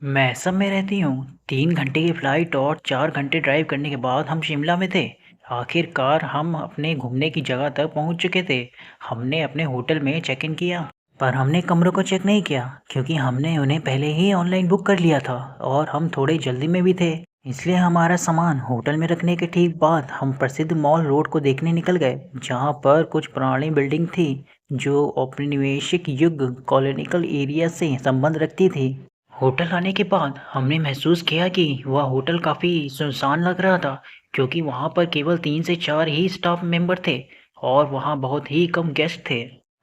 मैं असम में रहती हूँ। 3 घंटे की फ़्लाइट और 4 घंटे ड्राइव करने के बाद हम शिमला में थे। आखिरकार हम अपने घूमने की जगह तक पहुँच चुके थे। हमने अपने होटल में चेक इन किया, पर हमने कमरों को चेक नहीं किया क्योंकि हमने उन्हें पहले ही ऑनलाइन बुक कर लिया था और हम थोड़े जल्दी में भी थे। इसलिए हमारा सामान होटल में रखने के ठीक बाद हम प्रसिद्ध मॉल रोड को देखने निकल गए, जहाँ पर कुछ पुरानी बिल्डिंग थी जो औपनिवेशिक युग कॉलोनियल एरिया से संबंध रखती थी। होटल आने के बाद हमने महसूस किया कि वह होटल काफ़ी सुनसान लग रहा था, क्योंकि वहाँ पर केवल 3 से 4 ही स्टाफ मेंबर थे और वहाँ बहुत ही कम गेस्ट थे।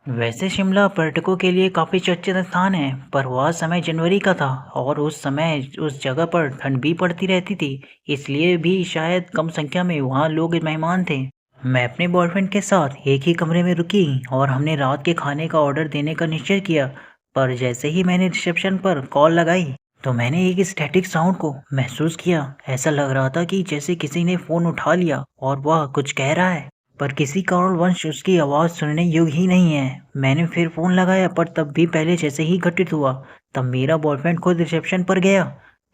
वैसे शिमला पर्यटकों के लिए काफ़ी चर्चित स्थान है, पर वह समय जनवरी का था और उस समय उस जगह पर ठंड भी पड़ती रहती थी, इसलिए भी शायद कम संख्या में वहाँ लोग मेहमान थे। मैं अपने बॉयफ्रेंड के साथ एक ही कमरे में रुकी और हमने रात के खाने का ऑर्डर देने का निश्चय किया। पर जैसे ही मैंने रिसेप्शन पर कॉल लगाई, तो मैंने एक स्टैटिक साउंड को महसूस किया। ऐसा लग रहा था कि जैसे किसी ने फ़ोन उठा लिया और वह कुछ कह रहा है, पर किसी कारणवश उसकी आवाज़ सुनने योग्य ही नहीं है। मैंने फिर फ़ोन लगाया, पर तब भी पहले जैसे ही घटित हुआ। तब मेरा बॉयफ्रेंड खुद रिसेप्शन पर गया,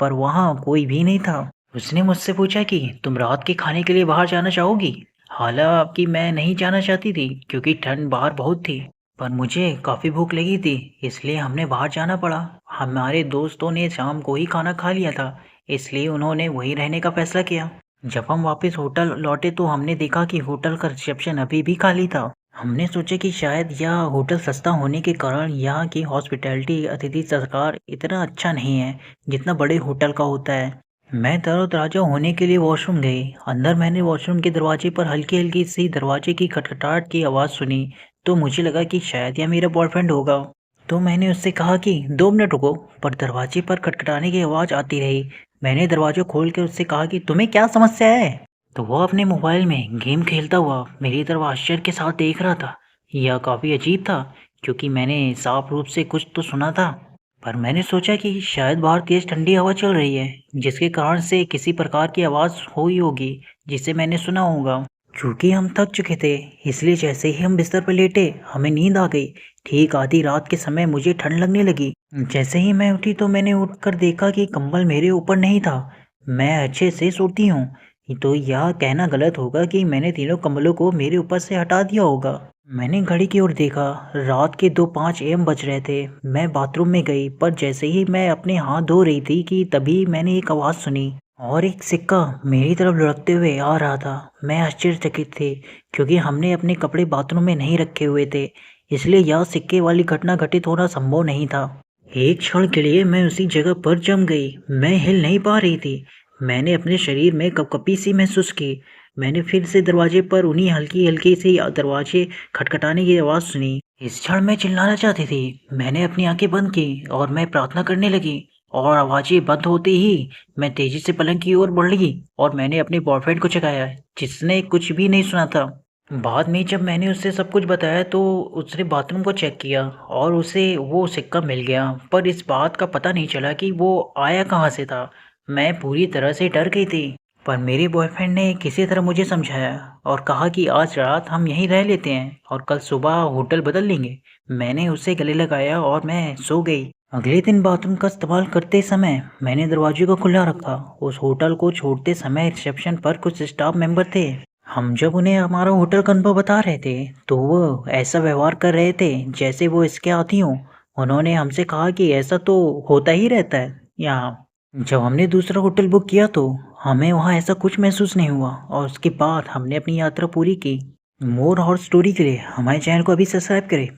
पर वहाँ कोई भी नहीं था। उसने मुझसे पूछा कि तुम रात के खाने के लिए बाहर जाना चाहोगी? हालांकि मैं नहीं जाना चाहती थी क्योंकि ठंड बाहर बहुत थी, पर मुझे काफ़ी भूख लगी थी, इसलिए हमने बाहर जाना पड़ा। हमारे दोस्तों ने शाम को ही खाना खा लिया था, इसलिए उन्होंने वहीं रहने का फैसला किया। जब हम वापस होटल लौटे तो हमने देखा कि होटल का रिसेप्शन अभी भी खाली था। हमने सोचा कि शायद यह होटल सस्ता होने के कारण यहाँ की हॉस्पिटैलिटी अतिथि सत्कार इतना अच्छा नहीं है जितना बड़े होटल का होता है। मैं तरोताज़ा होने के लिए वॉशरूम गई। अंदर मैंने वॉशरूम के दरवाजे पर हल्की-हल्की सी दरवाजे की खटखटाहट की आवाज़ सुनी, तो मुझे लगा कि शायद यह मेरा बॉयफ्रेंड होगा। तो मैंने उससे कहा कि 2 मिनट रुको, पर दरवाजे पर खटखटाने की आवाज़ आती रही। मैंने दरवाज़ा खोल कर उससे कहा कि तुम्हें क्या समस्या है? तो वह अपने मोबाइल में गेम खेलता हुआ मेरी तरफ आश्चर्य के साथ देख रहा था। यह काफ़ी अजीब था, क्योंकि मैंने साफ रूप से कुछ तो सुना था, पर मैंने सोचा कि शायद बाहर तेज ठंडी हवा चल रही है, जिसके कारण से किसी प्रकार की आवाज़ हुई होगी जिसे मैंने सुना होगा। चूंकि हम थक चुके थे, इसलिए जैसे ही हम बिस्तर पर लेटे हमें नींद आ गई। ठीक आधी रात के समय मुझे ठंड लगने लगी। जैसे ही मैं उठी तो मैंने उठकर देखा कि कंबल मेरे ऊपर नहीं था। मैं अच्छे से सोती हूँ, तो यह कहना गलत होगा कि मैंने तीनों कंबलों को मेरे ऊपर से हटा दिया होगा। मैंने घड़ी की ओर देखा। रात के 2:05 AM बज रहे थे। मैं बाथरूम में गई, पर जैसे ही मैं अपने हाथ धो रही थी कि तभी मैंने एक आवाज़ सुनी और एक सिक्का मेरी तरफ लुढ़कते हुए आ रहा था। मैं आश्चर्यचकित थी, क्योंकि हमने अपने कपड़े बाथरूम में नहीं रखे हुए थे, इसलिए यह सिक्के वाली घटना घटित होना संभव नहीं था। एक क्षण के लिए मैं उसी जगह पर जम गई। मैं हिल नहीं पा रही थी। मैंने अपने शरीर में कँपकँपी सी महसूस की। मैंने फिर से दरवाजे पर उन्हीं हल्की-हल्की सी दरवाजे खटखटाने की आवाज़ सुनी। इस क्षण मैं चिल्लाना चाहती थी। मैंने अपनी आँखें बंद की और मैं प्रार्थना करने लगी, और आवाज़ें बंद होते ही मैं तेज़ी से पलंग की ओर बढ़ी और मैंने अपने बॉयफ्रेंड को जगाया, जिसने कुछ भी नहीं सुना था। बाद में जब मैंने उसे सब कुछ बताया तो उसने बाथरूम को चेक किया और उसे वो सिक्का मिल गया, पर इस बात का पता नहीं चला कि वो आया कहाँ से था। मैं पूरी तरह से डर गई थी, पर मेरे बॉयफ्रेंड ने किसी तरह मुझे समझाया और कहा कि आज रात हम यहीं रह लेते हैं और कल सुबह होटल बदल लेंगे। मैंने उसे गले लगाया और मैं सो गई। अगले दिन बाथरूम का इस्तेमाल करते समय मैंने दरवाजे को खुला रखा। उस होटल को छोड़ते समय रिसेप्शन पर कुछ स्टाफ मेंबर थे। हम जब उन्हें हमारा होटल का अनुभव बता रहे थे, तो वो ऐसा व्यवहार कर रहे थे जैसे वो इसके आदी हों। उन्होंने हमसे कहा कि ऐसा तो होता ही रहता है यहाँ। जब हमने दूसरा होटल बुक किया तो हमें वहाँ ऐसा कुछ महसूस नहीं हुआ और उसके बाद हमने अपनी यात्रा पूरी की। मोर हॉर स्टोरी के लिए हमारे चैनल को अभी सब्सक्राइब करें।